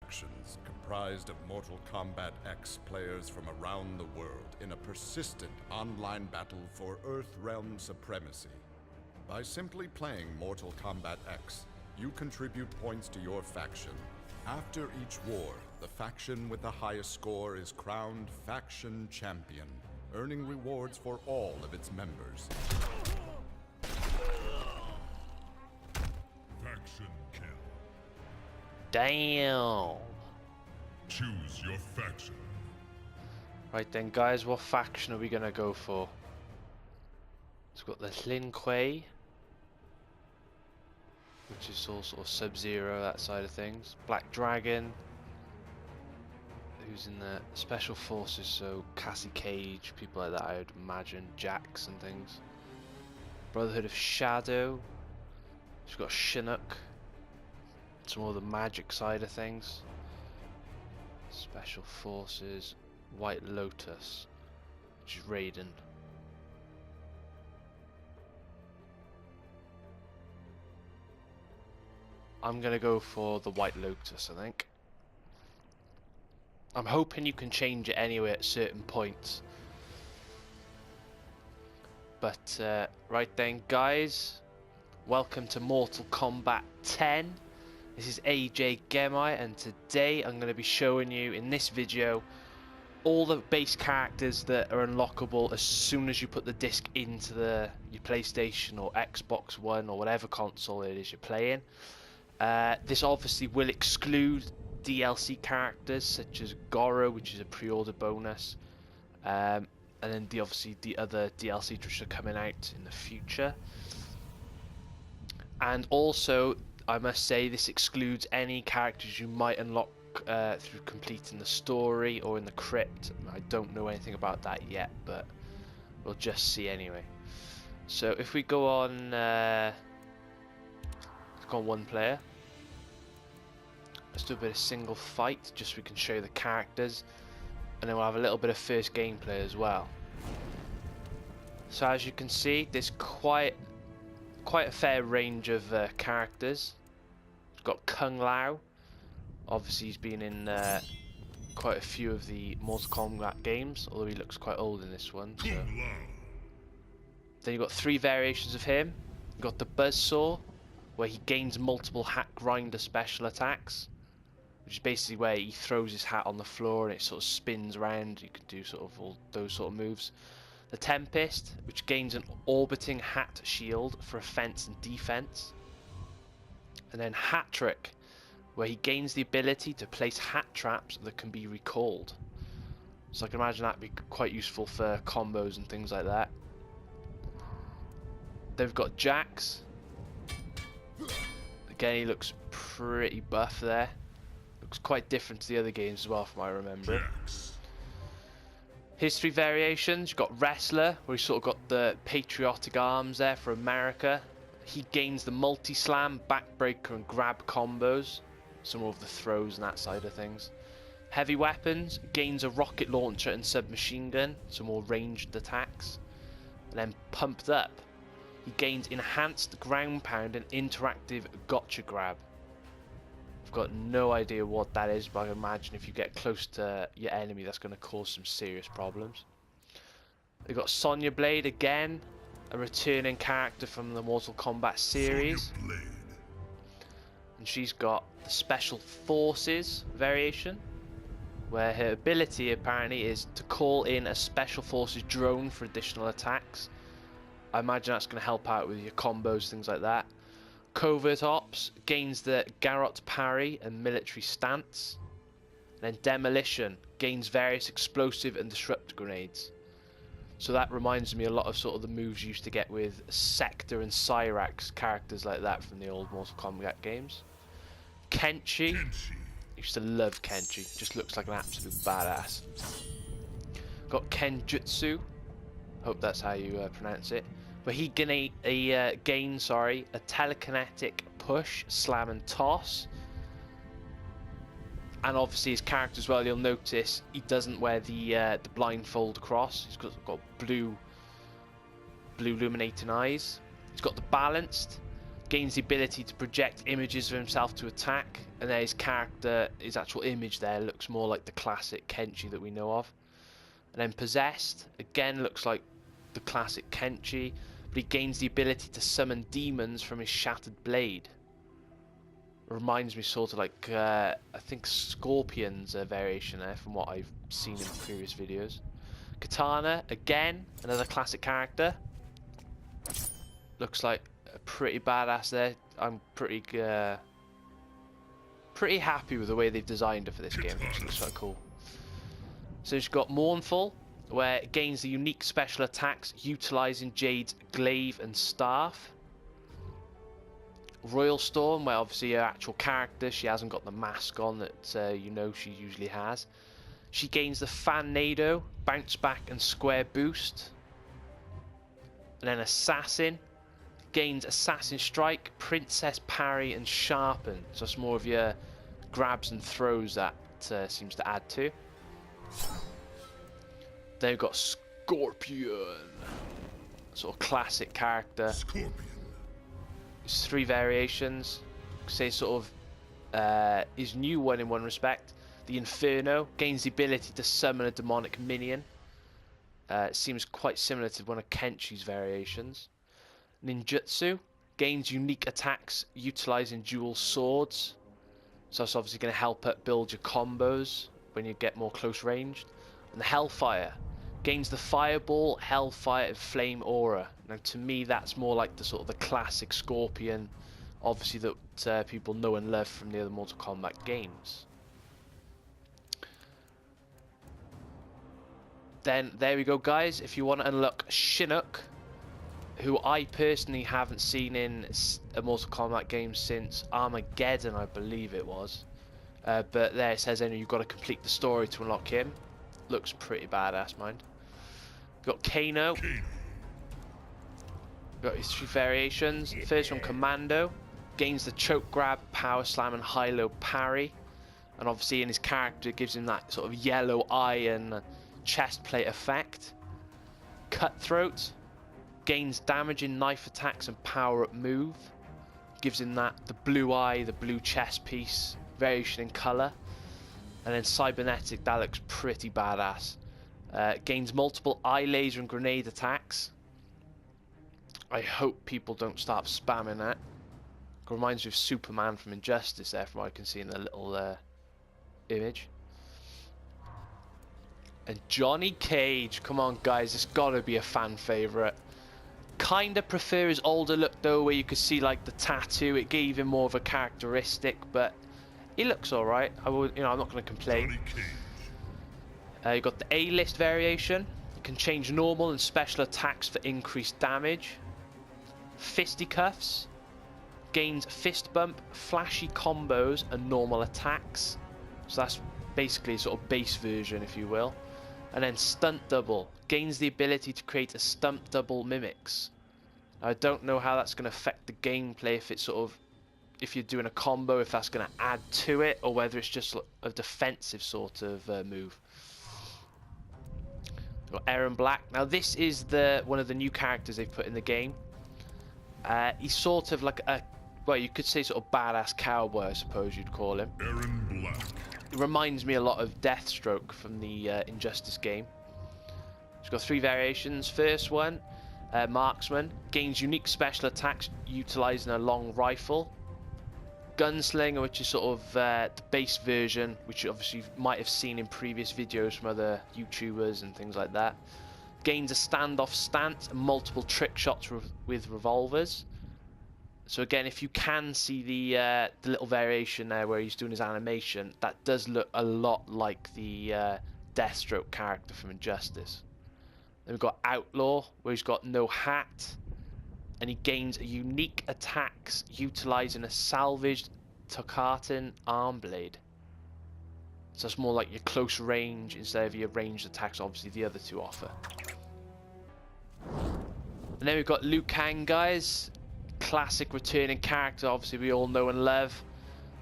factions comprised of Mortal Kombat X players from around the world in a persistent online battle for Earth-realm supremacy. By simply playing Mortal Kombat X, you contribute points to your faction. After each war, the faction with the highest score is crowned Faction Champion, earning rewards for all of its members. Faction kill. Damn. Choose your faction. Right then, guys, what faction are we gonna go for? It's got the Lin Kuei, which is all sort of Sub-Zero, that side of things. Black Dragon, who's in the Special Forces, so Cassie Cage, people like that, I would imagine, Jax and things. Brotherhood of Shadow, she's got Chinook, some more of the magic side of things. Special Forces, White Lotus, which is Raiden. I'm gonna go for the White Lotus, I think. I'm hoping you can change it anyway at certain points. But right then, guys, welcome to Mortal Kombat 10. This is AJ Gemai, and today I'm going to be showing you in this video all the base characters that are unlockable as soon as you put the disc into your PlayStation or Xbox One or whatever console it is you're playing. This obviously will exclude DLC characters such as Goro, which is a pre-order bonus, and then obviously the other DLC which are coming out in the future. And also, I must say, this excludes any characters you might unlock through completing the story or in the crypt. I don't know anything about that yet, but we'll just see anyway. So if we go on, one player. Let's do a bit of single fight, just so we can show you the characters, and then we'll have a little bit of first gameplay as well. So as you can see, there's quite a fair range of characters. We've got Kung Lao. Obviously he's been in quite a few of the Mortal Kombat games, although he looks quite old in this one. So. Then you've got 3 variations of him. You've got the Buzzsaw, where he gains multiple hat grinder special attacks, which is basically where he throws his hat on the floor and it sort of spins around. You can do sort of all those sort of moves. The Tempest, which gains an orbiting hat shield for offense and defense. And then Hat Trick, where he gains the ability to place hat traps that can be recalled. So I can imagine that'd be quite useful for combos and things like that. They've got Jax. Again, he looks pretty buff there. Looks quite different to the other games as well, from what I remember. His 3 variations. You've got Wrestler, where he's sort of got the patriotic arms there for America. He gains the multi-slam, backbreaker and grab combos. Some more of the throws and that side of things. Heavy weapons. Gains a rocket launcher and submachine gun. Some more ranged attacks. And then Pumped Up. He gains enhanced ground pound and interactive gotcha grab. I've got no idea what that is, but I imagine if you get close to your enemy, that's going to cause some serious problems. We've got Sonya Blade again, a returning character from the Mortal Kombat series. And she's got the Special Forces variation, where her ability apparently is to call in a Special Forces drone for additional attacks. I imagine that's going to help out with your combos, things like that. Covert Ops gains the Garrot parry and military stance. And then Demolition gains various explosive and disrupt grenades. So that reminds me a lot of sort of the moves you used to get with Sector and Cyrax, characters like that from the old Mortal Kombat games. Kenshi. I used to love Kenshi, just looks like an absolute badass. Got Kenjutsu. Hope that's how you pronounce it. Where he gains a telekinetic push, slam and toss. And obviously his character as well, you'll notice he doesn't wear the blindfold across. He's got blue illuminating eyes. He's got the balanced. Gains the ability to project images of himself to attack, and then his character, his actual image there, looks more like the classic Kenshi that we know of. And then Possessed, again looks like the classic Kenshi, but he gains the ability to summon demons from his shattered blade. Reminds me sort of like, I think Scorpion's variation there from what I've seen in previous videos. Katana, again, another classic character. Looks like pretty badass there. I'm pretty happy with the way they've designed it for this game. It looks quite cool. So you've got Mournful, where it gains the unique special attacks utilizing Jade's glaive and staff. Royal Storm, where obviously her actual character, she hasn't got the mask on that you know she usually has. She gains the Fan-Nado, bounce back and square boost. And then Assassin gains Assassin Strike, Princess Parry and Sharpen. So it's more of your grabs and throws that seems to add to. Then we've got Scorpion, sort of classic character. Scorpion. There's 3 variations. Say sort of his new one in one respect. The Inferno gains the ability to summon a demonic minion. It seems quite similar to one of Kenshi's variations. Ninjutsu gains unique attacks utilizing dual swords. So that's obviously going to help build your combos when you get more close ranged. And the Hellfire gains the Fireball, Hellfire and Flame Aura. Now to me that's more like the sort of the classic Scorpion, obviously that people know and love from the other Mortal Kombat games. Then there we go guys, if you want to unlock Chinook, who I personally haven't seen in a Mortal Kombat game since Armageddon, I believe it was. But there it says you've got to complete the story to unlock him. Looks pretty badass, mind. Got Kano. Got his 3 variations. First one, Commando. Gains the choke grab, power slam and high-low parry. And obviously in his character it gives him that sort of yellow eye and chest plate effect. Cutthroat. Gains damage in knife attacks and power-up move. Gives him that, the blue eye, the blue chest piece, variation in colour. And then Cybernetic, that looks pretty badass. Gains multiple eye laser and grenade attacks. I hope people don't start spamming that. It reminds me of Superman from Injustice there, from what I can see in the little image. And Johnny Cage, come on guys, it's gotta be a fan favourite. Kinda prefer his older look though, where you could see like the tattoo. It gave him more of a characteristic, but he looks alright. I'm not going to complain. You got the A-list variation. You can change normal and special attacks for increased damage. Fisticuffs gains fist bump, flashy combos, and normal attacks. So that's basically a sort of base version, if you will. And then stunt double gains the ability to create a stunt double mimics. I don't know how that's going to affect the gameplay, if it's sort of, if you're doing a combo, if that's going to add to it, or whether it's just a defensive sort of move. We've got Aaron Black. Now this is one of the new characters they've put in the game. He's sort of like a, well, you could say sort of badass cowboy, I suppose you'd call him. Aaron Black. It reminds me a lot of Deathstroke from the Injustice game. He's got 3 variations. First one, Marksman, gains unique special attacks utilizing a long rifle. Gunslinger, which is sort of the base version, which you obviously might have seen in previous videos from other YouTubers and things like that. Gains a standoff stance and multiple trick shots with revolvers. So again, if you can see the little variation there where he's doing his animation, that does look a lot like the Deathstroke character from Injustice. Then we've got Outlaw, where he's got no hat, and he gains unique attacks utilizing a salvaged Tokaten arm blade. So it's more like your close range instead of your ranged attacks, obviously the other 2 offer. And then we've got Liu Kang, guys. Classic returning character, obviously we all know and love.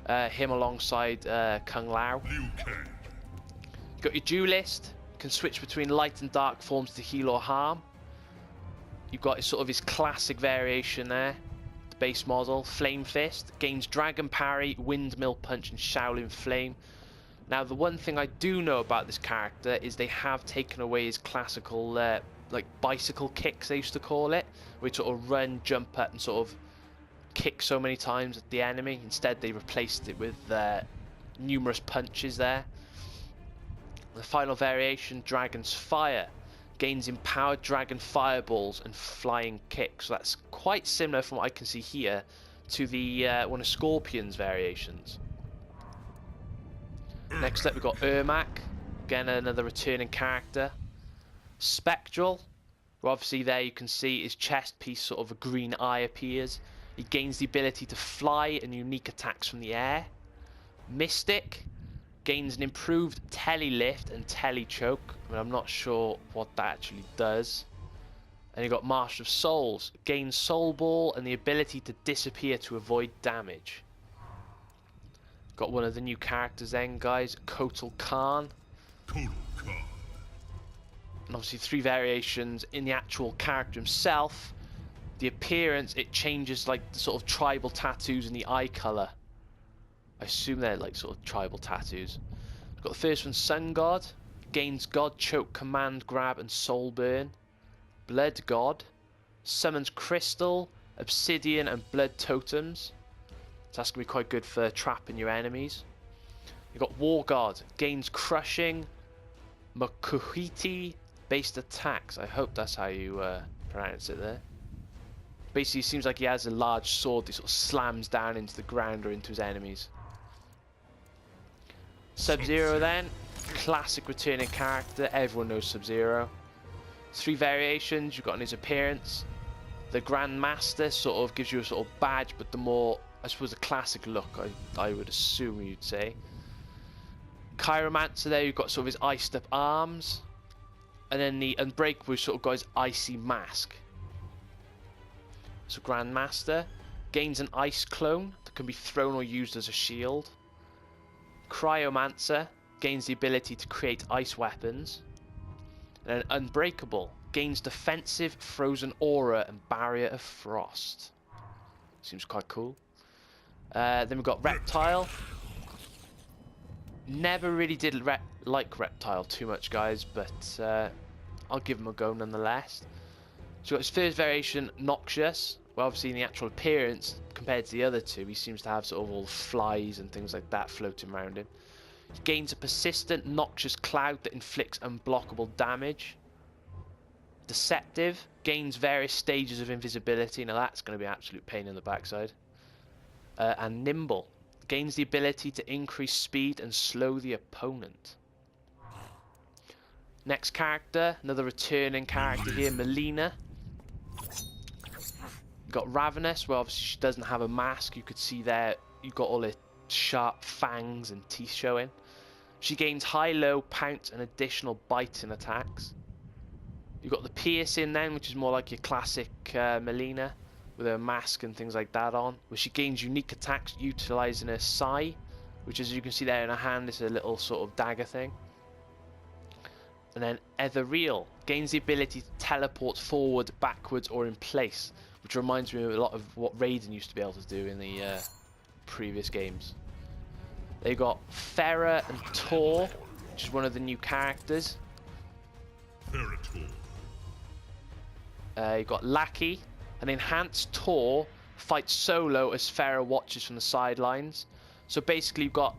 Him alongside Kung Lao. Liu Kang. You've got your duelist, can switch between light and dark forms to heal or harm. You've got sort of his classic variation there, the base model. Flame Fist. Gains Dragon Parry, Windmill Punch, and Shaolin Flame. Now, the one thing I do know about this character is they have taken away his classical, like, bicycle kicks, they used to call it. Where he'd sort of run, jump up, and sort of kick so many times at the enemy. Instead, they replaced it with numerous punches there. The final variation, Dragon's Fire. Gains empowered dragon fireballs and flying kicks. So that's quite similar from what I can see here to the one of Scorpion's variations. Next up we've got Ermac, again another returning character. Spectral, well, obviously there you can see his chest piece, sort of a green eye appears. He gains the ability to fly and unique attacks from the air. Mystic gains an improved tele-lift and tele-choke. I mean, I'm not sure what that actually does. And you got Master of Souls. Gains Soul Ball and the ability to disappear to avoid damage. Got one of the new characters then, guys. Kotal Khan. Total Khan. And obviously 3 variations in the actual character himself. The appearance, it changes like the sort of tribal tattoos and the eye colour. I assume they're like sort of tribal tattoos. We've got the first one, Sun God. Gains God Choke, Command Grab, and Soul Burn. Blood God. Summons Crystal, Obsidian, and Blood Totems. So that's going to be quite good for trapping your enemies. You've got War God. Gains Crushing, Makuhiti based attacks. I hope that's how you pronounce it there. Basically, it seems like he has a large sword that sort of slams down into the ground or into his enemies. Sub-Zero then, classic returning character, everyone knows Sub-Zero. 3 variations you've got in his appearance. The Grand Master sort of gives you a sort of badge, but the more, I suppose, a classic look, I would assume you'd say. Chiromancer there, you've got sort of his iced up arms. And then the Unbreakable sort of got his icy mask. So Grand Master gains an ice clone that can be thrown or used as a shield. Cryomancer gains the ability to create ice weapons. And then Unbreakable gains defensive, frozen aura, and barrier of frost. Seems quite cool. Then we've got Reptile. Never really did like Reptile too much, guys, but I'll give him a go nonetheless. So we've got his first variation, Noxious. Well, obviously in the actual appearance, compared to the other 2, he seems to have sort of all the flies and things like that floating around him. He gains a persistent noxious cloud that inflicts unblockable damage. Deceptive gains various stages of invisibility. Now that's going to be an absolute pain in the backside. And Nimble gains the ability to increase speed and slow the opponent. Next character, another returning character here, Melina. You've got Ravenous, well obviously she doesn't have a mask. You could see there, you've got all the sharp fangs and teeth showing. She gains high-low, pounce, and additional biting attacks. You've got the Piercing then, which is more like your classic Melina, with her mask and things like that on, where she gains unique attacks utilising her Sai, which as you can see there in her hand is a little sort of dagger thing. And then Ethereal gains the ability to teleport forward, backwards, or in place, which reminds me a lot of what Raiden used to be able to do in the previous games. They got Farah and Tor, which is one of the new characters. Ferritor. You got Lackey, an enhanced Tor fights solo as Farah watches from the sidelines. So basically, you've got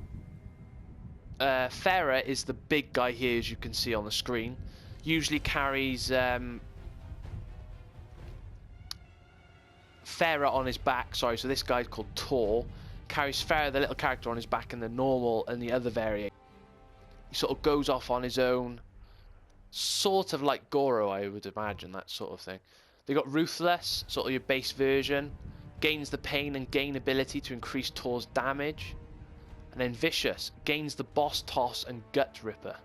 Farah is the big guy here, as you can see on the screen. Usually carries Farah on his back. Sorry, so this guy's called Tor. Carries Farah, the little character, on his back in the normal and the other variation. He sort of goes off on his own, sort of like Goro, I would imagine, that sort of thing. They got Ruthless, sort of your base version. Gains the pain and gain ability to increase Tor's damage. And then Vicious gains the Boss Toss and Gut Ripper.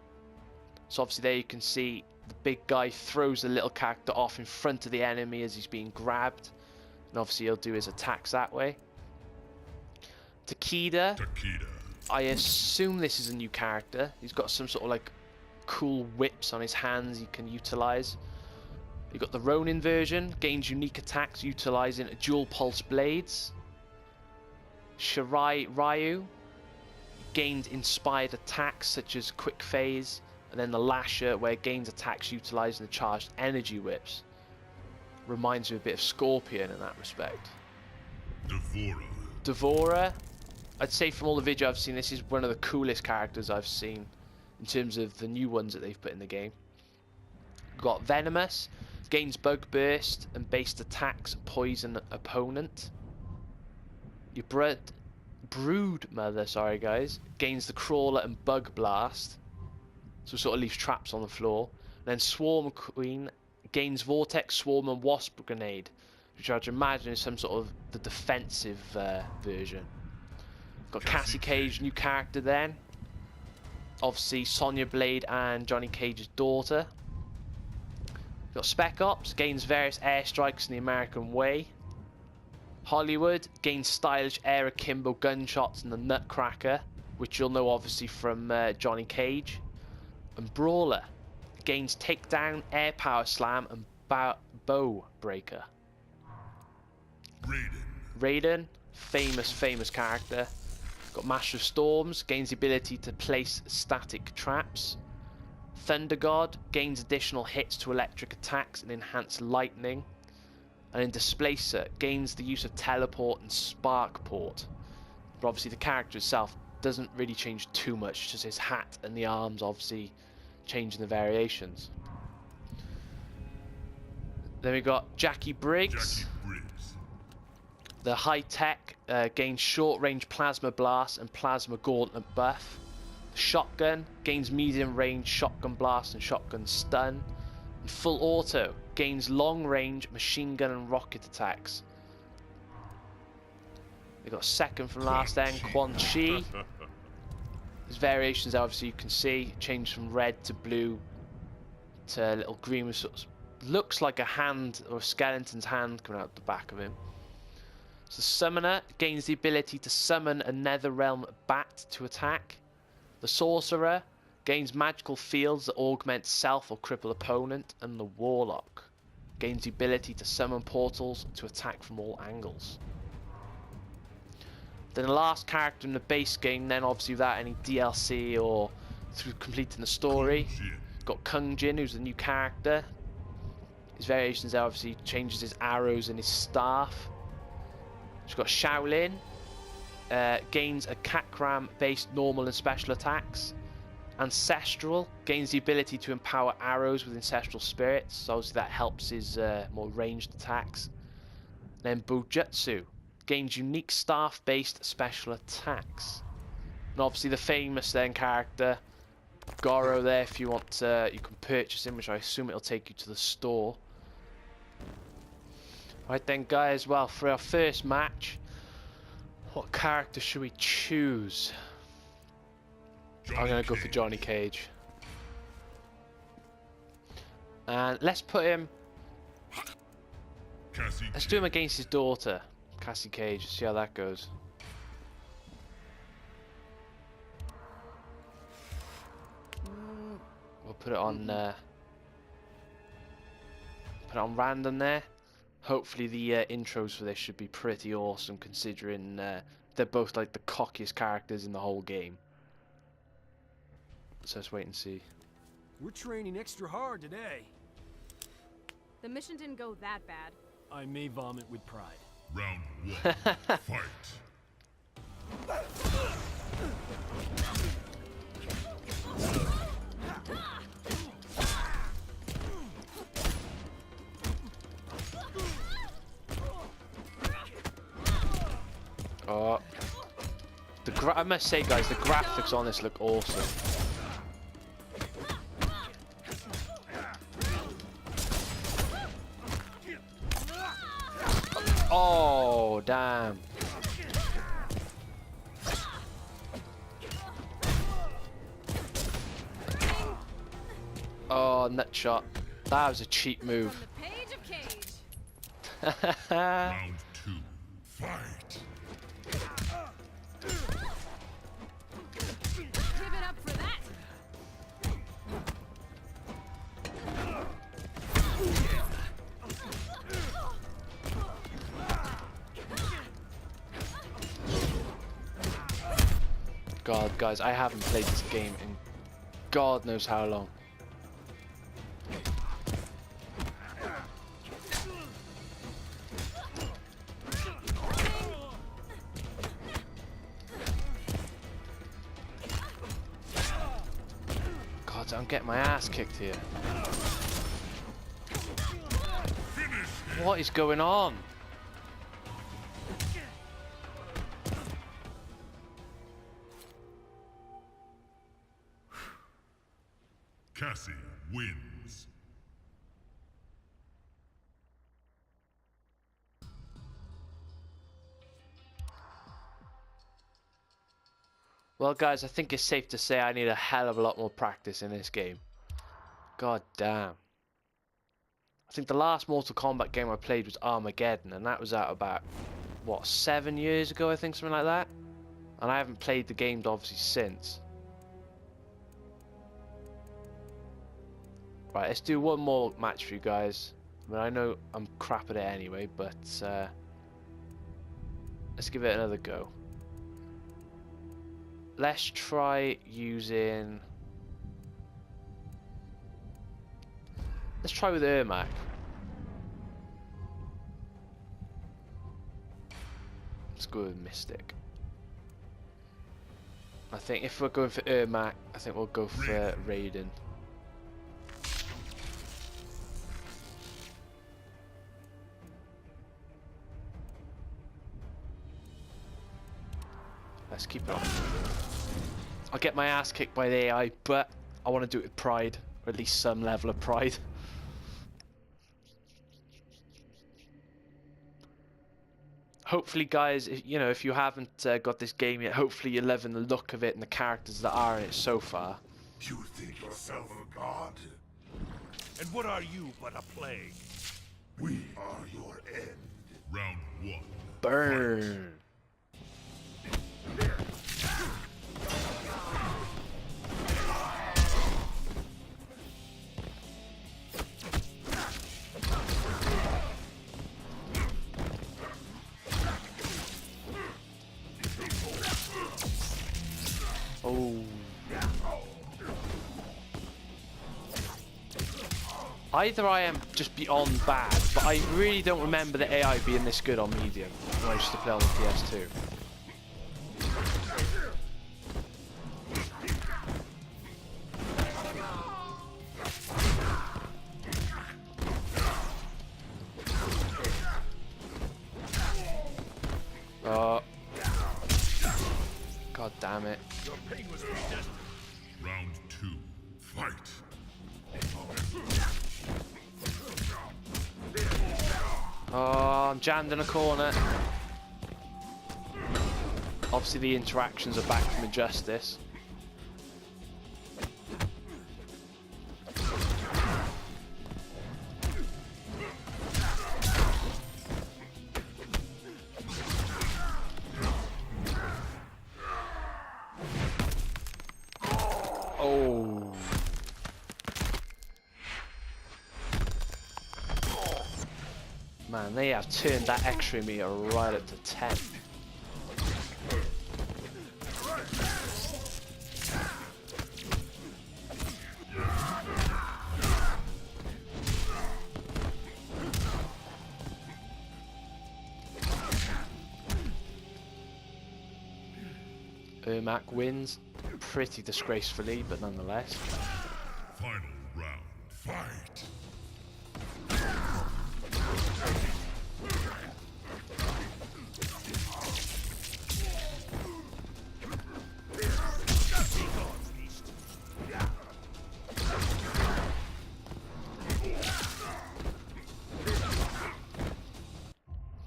So obviously there you can see the big guy throws the little character off in front of the enemy as he's being grabbed. And obviously he'll do his attacks that way. Takeda. I assume this is a new character. He's got some sort of like cool whips on his hands he can utilize. You got the Ronin version, gains unique attacks utilizing dual pulse blades. Shirai Ryu gained inspired attacks such as quick phase, and then the Lasher where it gains attacks utilizing the charged energy whips. Reminds me a bit of Scorpion in that respect. Devourer, I'd say from all the video I've seen, this is one of the coolest characters I've seen in terms of the new ones that they've put in the game. Got Venomous, gains bug burst and based attacks poison opponent. Your Brood Mother, sorry guys, gains the crawler and bug blast, so sort of leaves traps on the floor. And then Swarm Queen gains vortex, swarm and wasp grenade, which I'd imagine is some sort of the defensive version. Got Cassie Cage, new character then. Obviously Sonya Blade and Johnny Cage's daughter. Got Spec Ops, gains various airstrikes in the American way. Hollywood gains stylish air akimbo gunshots and the Nutcracker, which you'll know obviously from Johnny Cage. And Brawler gains takedown, air power slam and bow breaker. Raiden, famous character. Got Master of Storms, gains the ability to place static traps. Thunder God gains additional hits to electric attacks and enhanced lightning. And then Displacer gains the use of teleport and spark port. But obviously the character itself doesn't really change too much, just his hat and the arms obviously changing the variations. Then we got Jacqui Briggs. The high tech gains short range plasma blast and plasma gauntlet buff. Shotgun gains medium range shotgun blast and shotgun stun. And full auto gains long range machine gun and rocket attacks. We got second from last then, Quan Chi. There's variations there, obviously you can see, change from red to blue to a little green, which sort of looks like a hand or a skeleton's hand coming out the back of him. So Summoner gains the ability to summon a Netherrealm bat to attack. The Sorcerer gains magical fields that augment self or cripple opponent. And the Warlock gains the ability to summon portals to attack from all angles. Then the last character in the base game, then obviously without any DLC or through completing the story, got Kung Jin, who's a new character. His variations there obviously changes his arrows and his staff. He's got Shaolin, gains a Kakram based normal and special attacks. Ancestral gains the ability to empower arrows with ancestral spirits, so obviously that helps his more ranged attacks. Then Bujutsu gains unique staff based special attacks. And obviously the famous then character Goro there, if you want you can purchase him, which I assume it'll take you to the store. Right then guys, well for our first match, what character should we choose? I'm going to go for Johnny Cage. And let's put him... Let's do him against his daughter, Cassie Cage, see how that goes. We'll put it on random there. Hopefully the intros for this should be pretty awesome, considering they're both like the cockiest characters in the whole game. So let's wait and see. We're training extra hard today. The mission didn't go that bad. I may vomit with pride. Round one, fight. Oh, I must say, guys, the graphics on this look awesome. Oh, damn. Oh, nut shot. That was a cheap move. From the page of Cage. Round two, fight. Give it up for that. God, guys, I haven't played this game in God knows how long. God, I'm getting my ass kicked here. What is going on? Cassie wins. Well, guys, I think it's safe to say I need a hell of a lot more practice in this game. God damn. I think the last Mortal Kombat game I played was Armageddon, and that was out about, what, 7 years ago, I think, something like that? And I haven't played the game, obviously, since. Right, let's do one more match for you guys. I mean, I know I'm crap at it anyway, but let's give it another go. Let's try using... Let's try with Ermac. Let's go with Mystic. I think if we're going for Ermac, I think we'll go for Raiden. Let's keep it on. I'll get my ass kicked by the AI, but I want to do it with pride, or at least some level of pride. Hopefully, guys, you know, if you haven't got this game yet, hopefully you're loving the look of it and the characters that are in it so far. You think yourself a god? And what are you but a plague? We are your end. Round 1. Burn. Oh. Either I am just beyond bad, but I really don't remember the AI being this good on medium when I used to play on the PS2. God damn it. Your pain was predestined. Round 2. Fight. Oh, I'm jammed in a corner. Obviously the interactions are back from Injustice. Oh. Man, they have turned that X-ray meter right up to 10. Ermac wins, pretty disgracefully, but nonetheless. Final round. Fight.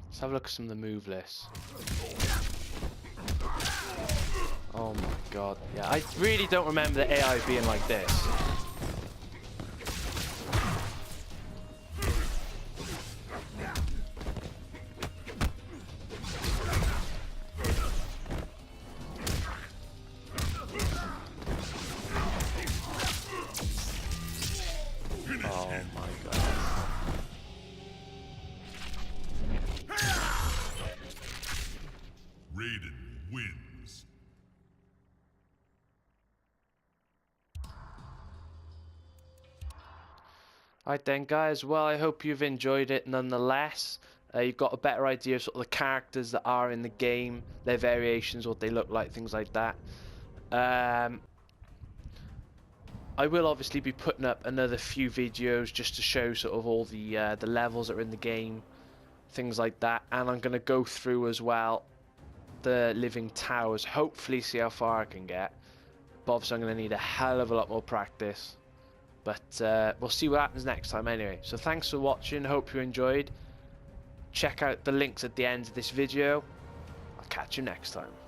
Let's have a look at some of the move lists. Oh my god. Yeah, I really don't remember the AI being like this. Oh my god. Raiden wins. Alright then guys, well I hope you've enjoyed it nonetheless. You've got a better idea of sort of the characters that are in the game, their variations, what they look like, things like that. I will obviously be putting up another few videos just to show sort of all the levels that are in the game, things like that, and I'm going to go through as well the living towers, hopefully see how far I can get, but obviously I'm going to need a hell of a lot more practice, but we'll see what happens next time anyway. So thanks for watching, hope you enjoyed. Check out the links at the end of this video. I'll catch you next time.